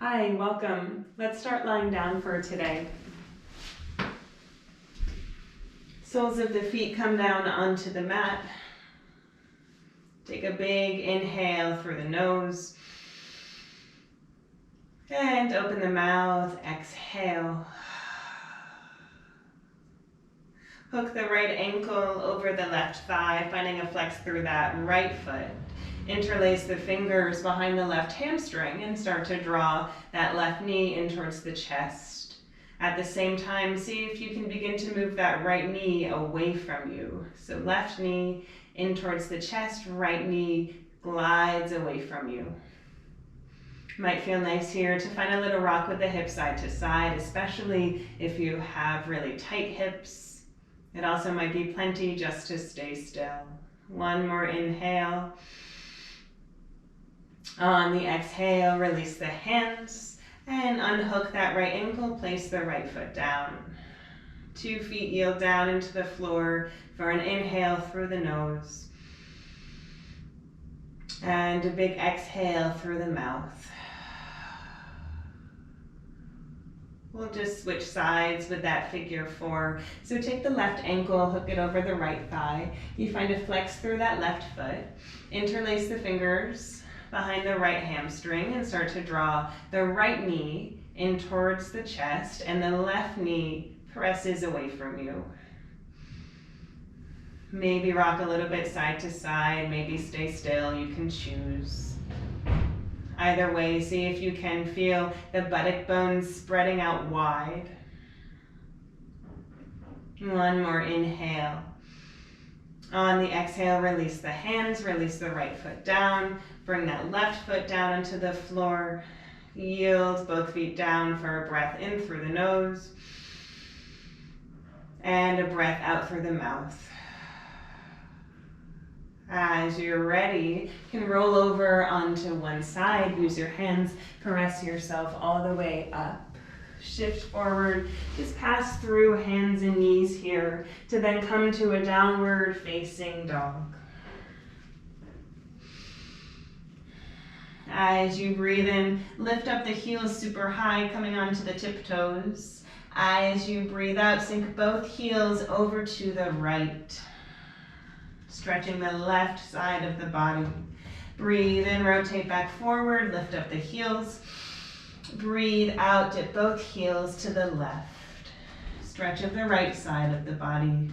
Hi, welcome. Let's start lying down for today. Soles of the feet come down onto the mat. Take a big inhale through the nose. And open the mouth, exhale. Hook the right ankle over the left thigh, finding a flex through that right foot. Interlace the fingers behind the left hamstring and start to draw that left knee in towards the chest. At the same time, see if you can begin to move that right knee away from you. So left knee in towards the chest, right knee glides away from you. Might feel nice here to find a little rock with the hips side to side, especially if you have really tight hips. It also might be plenty just to stay still. One more inhale. On the exhale, release the hands and unhook that right ankle, place the right foot down. 2 feet yield down into the floor for an inhale through the nose. And a big exhale through the mouth. We'll just switch sides with that figure 4. So take the left ankle, hook it over the right thigh. You find a flex through that left foot. Interlace the fingers behind the right hamstring and start to draw the right knee in towards the chest and the left knee presses away from you. Maybe rock a little bit side to side, maybe stay still, you can choose. Either way, see if you can feel the buttock bones spreading out wide. One more inhale. On the exhale, release the hands, release the right foot down. Bring that left foot down into the floor. Yield both feet down for a breath in through the nose. And a breath out through the mouth. As you're ready, you can roll over onto one side. Use your hands, caress yourself all the way up. Shift forward, just pass through hands and knees here to then come to a downward facing dog. As you breathe in, lift up the heels super high, coming onto the tiptoes. As you breathe out, sink both heels over to the right. Stretching the left side of the body. Breathe in, rotate back forward, lift up the heels. Breathe out, dip both heels to the left. Stretch of the right side of the body.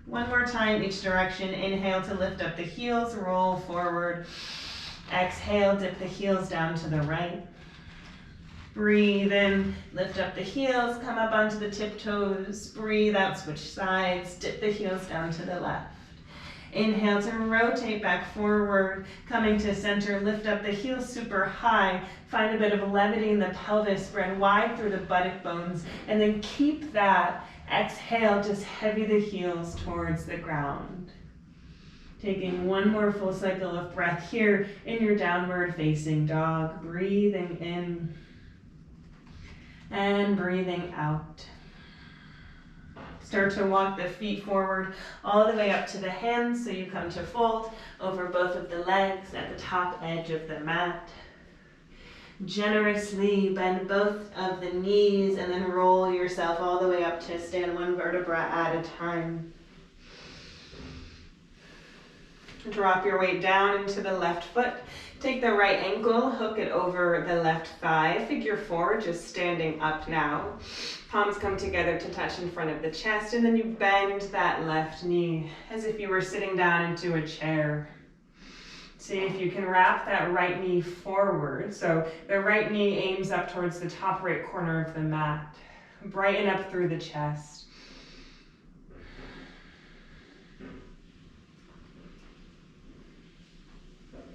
One more time, each direction. Inhale to lift up the heels, roll forward. Exhale, dip the heels down to the right. Breathe in, lift up the heels, come up onto the tiptoes. Breathe out, switch sides, dip the heels down to the left. Inhale to rotate back forward, coming to center, lift up the heels super high, find a bit of levity in the pelvis, spread wide through the buttock bones, and then keep that. Exhale, just heavy the heels towards the ground. Taking one more full cycle of breath here in your downward facing dog, breathing in and breathing out. Start to walk the feet forward all the way up to the hands so you come to fold over both of the legs at the top edge of the mat. Generously bend both of the knees and then roll yourself all the way up to stand one vertebra at a time. Drop your weight down into the left foot. Take the right ankle, hook it over the left thigh. Figure 4, just standing up now. Palms come together to touch in front of the chest, and then you bend that left knee as if you were sitting down into a chair. See if you can wrap that right knee forward. So the right knee aims up towards the top right corner of the mat. Brighten up through the chest.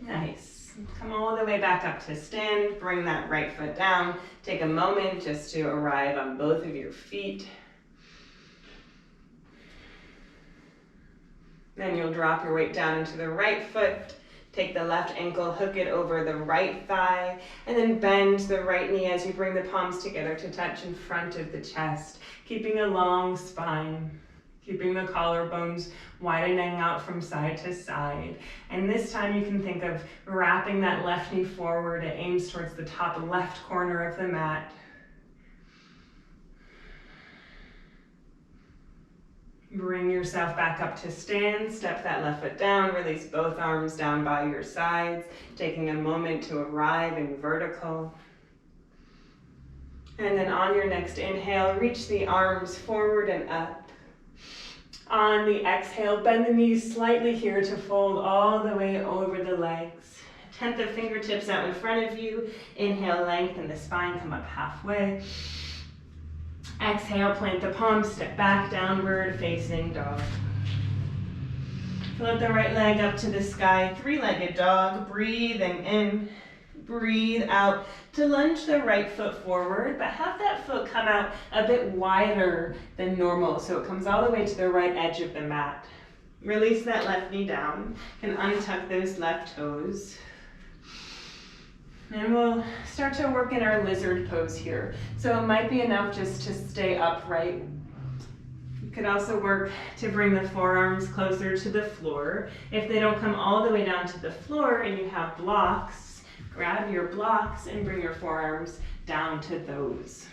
Nice. Come all the way back up to stand. Bring that right foot down. Take a moment just to arrive on both of your feet. Then you'll drop your weight down into the right foot. Take the left ankle, hook it over the right thigh, and then bend the right knee as you bring the palms together to touch in front of the chest, keeping a long spine. Keeping the collarbones widening out from side to side. And this time you can think of wrapping that left knee forward. It aims towards the top left corner of the mat. Bring yourself back up to stand. Step that left foot down. Release both arms down by your sides. Taking a moment to arrive in vertical. And then on your next inhale, reach the arms forward and up. On the exhale, bend the knees slightly here to fold all the way over the legs. Tent the fingertips out in front of you. Inhale, lengthen the spine, come up halfway. Exhale, plant the palms, step back, downward facing dog. Float the right leg up to the sky, three-legged dog. Breathing in, breathe out to lunge the right foot forward, but have that foot come out a bit wider than normal so it comes all the way to the right edge of the mat. Release that left knee down. You can untuck those left toes. And we'll start to work in our lizard pose here. So it might be enough just to stay upright. You could also work to bring the forearms closer to the floor. If they don't come all the way down to the floor and you have blocks, grab your blocks and bring your forearms down to those.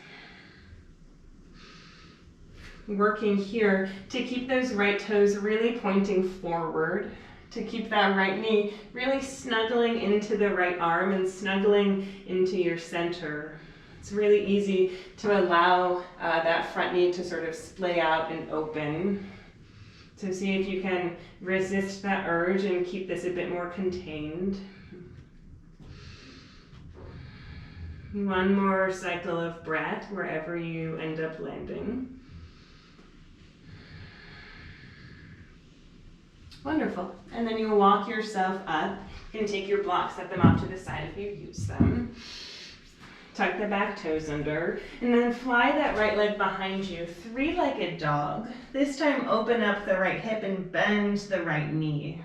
Working here to keep those right toes really pointing forward, to keep that right knee really snuggling into the right arm and snuggling into your center. It's really easy to allow that front knee to sort of splay out and open. So see if you can resist that urge and keep this a bit more contained. One more cycle of breath wherever you end up landing. Wonderful. And then you walk yourself up. You can take your blocks, set them off to the side if you use them. Tuck the back toes under, and then fly that right leg behind you, three-legged dog. This time open up the right hip and bend the right knee.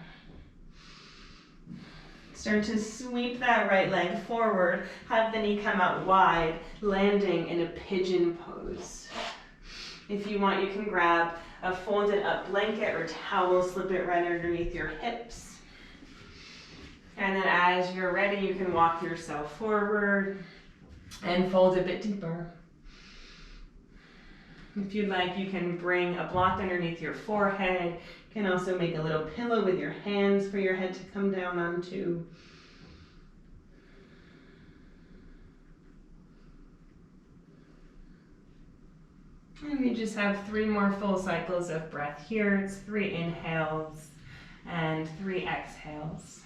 Start to sweep that right leg forward, have the knee come out wide, landing in a pigeon pose. If you want, you can grab a folded up blanket or towel, slip it right underneath your hips. And then as you're ready, you can walk yourself forward and fold a bit deeper. If you'd like, you can bring a block underneath your forehead. You can also make a little pillow with your hands for your head to come down onto. And we just have 3 more full cycles of breath here. It's 3 inhales and 3 exhales.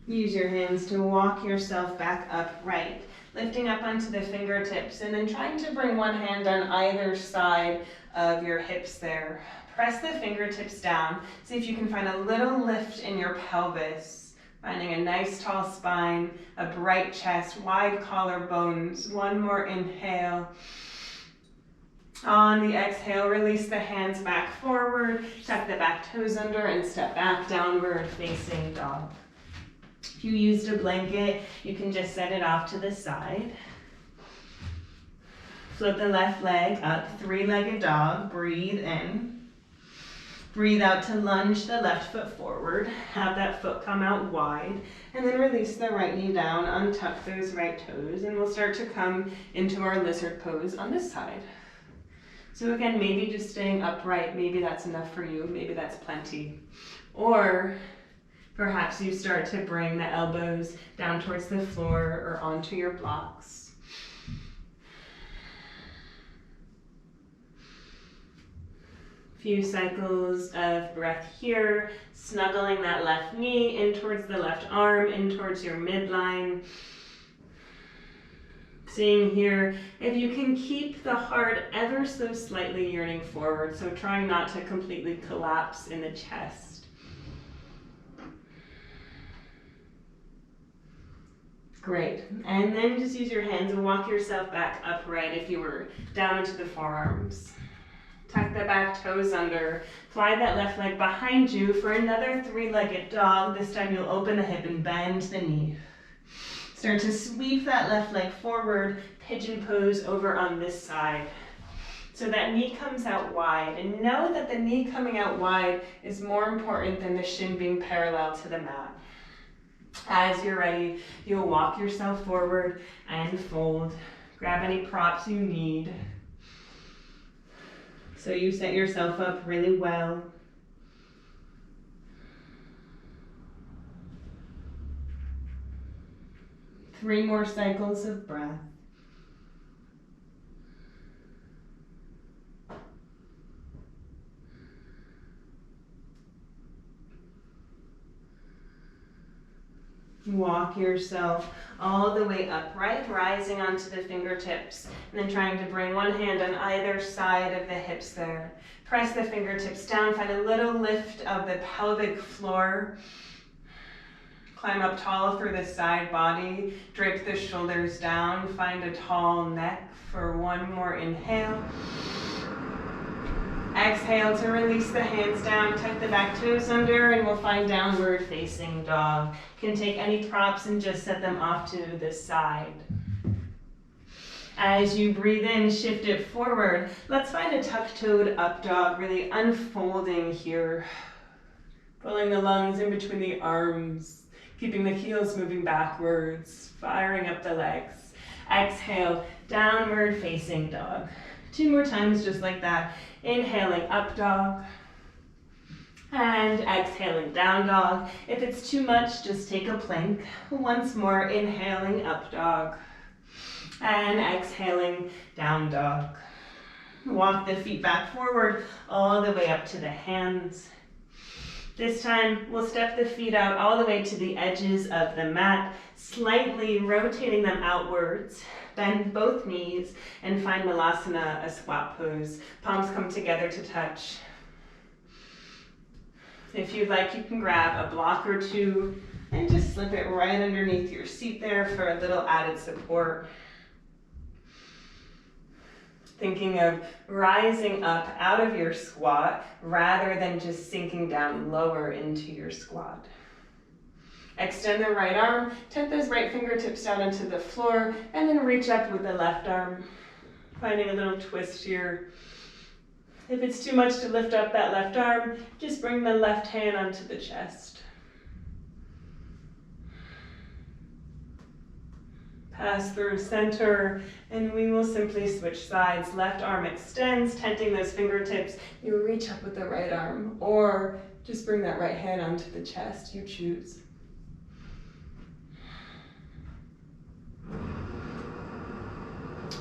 Use your hands to walk yourself back upright, lifting up onto the fingertips and then trying to bring one hand on either side of your hips there. Press the fingertips down. See if you can find a little lift in your pelvis, finding a nice tall spine, a bright chest, wide collarbones. One more inhale. On the exhale, release the hands back forward, tuck the back toes under and step back downward facing dog. If you used a blanket, you can just set it off to the side. Flip the left leg up, 3-legged dog, breathe in. Breathe out to lunge the left foot forward, have that foot come out wide, and then release the right knee down, untuck those right toes, and we'll start to come into our lizard pose on this side. So again, maybe just staying upright, maybe that's enough for you, maybe that's plenty. Or perhaps you start to bring the elbows down towards the floor or onto your blocks. Few cycles of breath here, snuggling that left knee in towards the left arm, in towards your midline. Seeing here if you can keep the heart ever so slightly yearning forward, so trying not to completely collapse in the chest. Great, and then just use your hands and walk yourself back upright if you were down into the forearms. Tuck the back toes under. Fly that left leg behind you for another three-legged dog. This time you'll open the hip and bend the knee. Start to sweep that left leg forward, pigeon pose over on this side. So that knee comes out wide. And know that the knee coming out wide is more important than the shin being parallel to the mat. As you're ready, you'll walk yourself forward and fold. Grab any props you need. So you set yourself up really well. Three more cycles of breath. Walk yourself all the way upright, rising onto the fingertips, and then trying to bring one hand on either side of the hips there. Press the fingertips down, find a little lift of the pelvic floor. Climb up tall through the side body, drape the shoulders down, find a tall neck for one more inhale. Exhale to release the hands down, tuck the back toes under, and we'll find downward facing dog. You can take any props and just set them off to the side. As you breathe in, shift it forward. Let's find a tuck-toed up dog, really unfolding here. Pulling the lungs in between the arms, keeping the heels moving backwards, firing up the legs. Exhale, downward facing dog. 2 more times just like that. Inhaling up dog and exhaling down dog. If it's too much, just take a plank. Once more, inhaling up dog and exhaling down dog. Walk the feet back forward all the way up to the hands. This time, we'll step the feet out all the way to the edges of the mat, slightly rotating them outwards. Bend both knees and find Malasana, a squat pose. Palms come together to touch. If you'd like, you can grab a block or two and just slip it right underneath your seat there for a little added support. Thinking of rising up out of your squat rather than just sinking down lower into your squat. Extend the right arm, tuck those right fingertips down into the floor, and then reach up with the left arm. Finding a little twist here. If it's too much to lift up that left arm, just bring the left hand onto the chest. Pass through center, and we will simply switch sides. Left arm extends, tenting those fingertips. You reach up with the right arm, or just bring that right hand onto the chest, you choose.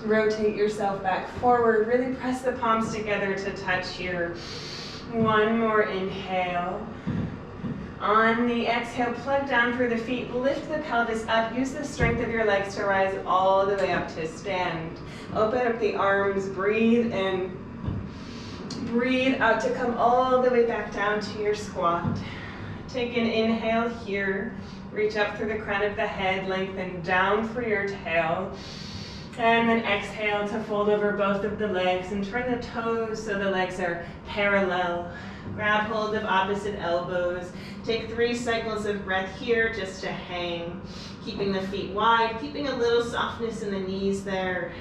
Rotate yourself back forward. Really press the palms together to touch here. One more inhale. On the exhale, plug down through the feet. Lift the pelvis up. Use the strength of your legs to rise all the way up to stand. Open up the arms. Breathe in. Breathe out to come all the way back down to your squat. Take an inhale here. Reach up through the crown of the head. Lengthen down for your tail. And then exhale to fold over both of the legs and turn the toes so the legs are parallel. Grab hold of opposite elbows. Take 3 cycles of breath here just to hang. Keeping the feet wide, keeping a little softness in the knees there.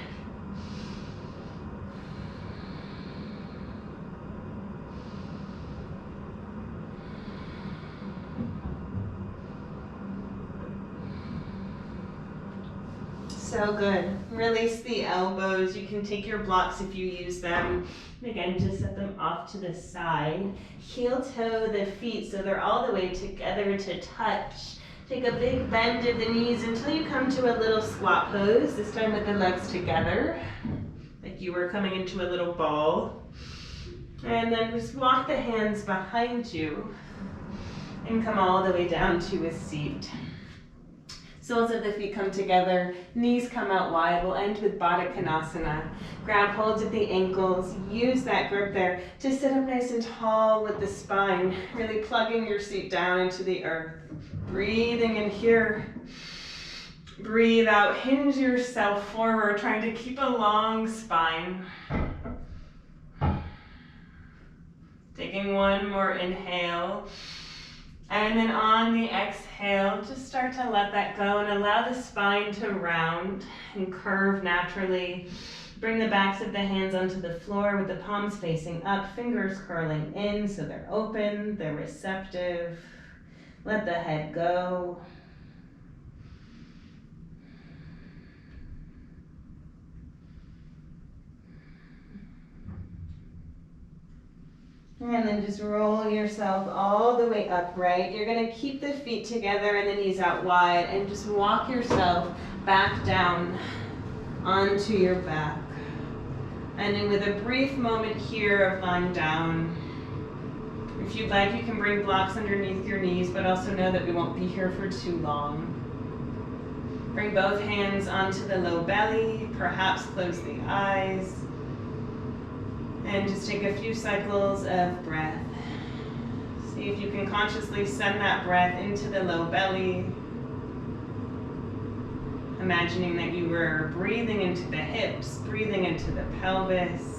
So good. Release the elbows. You can take your blocks if you use them. Again, just set them off to the side. Heel toe the feet so they're all the way together to touch. Take a big bend of the knees until you come to a little squat pose, this time with the legs together, like you were coming into a little ball. And then just walk the hands behind you and come all the way down to a seat. Soles of the feet come together, knees come out wide. We'll end with Baddha Konasana. Grab hold of the ankles, use that grip there to sit up nice and tall with the spine, really plugging your seat down into the earth. Breathing in here. Breathe out, hinge yourself forward, trying to keep a long spine. Taking one more inhale. And then on the exhale, just start to let that go and allow the spine to round and curve naturally. Bring the backs of the hands onto the floor with the palms facing up, fingers curling in so they're open, they're receptive. Let the head go. And then just roll yourself all the way upright. You're gonna keep the feet together and the knees out wide and just walk yourself back down onto your back. And then with a brief moment here of lying down, if you'd like, you can bring blocks underneath your knees, but also know that we won't be here for too long. Bring both hands onto the low belly, perhaps close the eyes. And just take a few cycles of breath. See if you can consciously send that breath into the low belly. Imagining that you were breathing into the hips, breathing into the pelvis.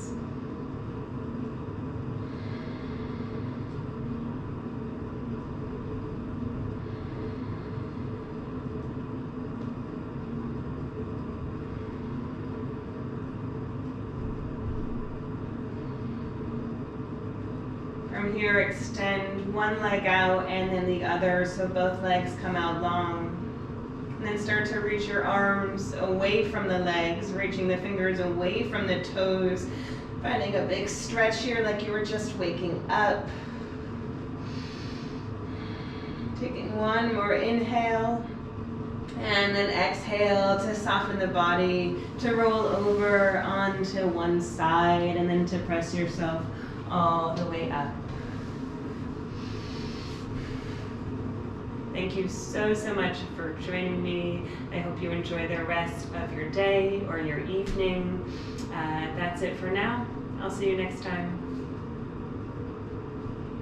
From here, extend one leg out and then the other so both legs come out long. And then start to reach your arms away from the legs, reaching the fingers away from the toes. Finding a big stretch here like you were just waking up. Taking one more inhale. And then exhale to soften the body, to roll over onto one side, and then to press yourself all the way up. Thank you so much for joining me. I hope you enjoy the rest of your day or your evening. That's it for now. I'll see you next time.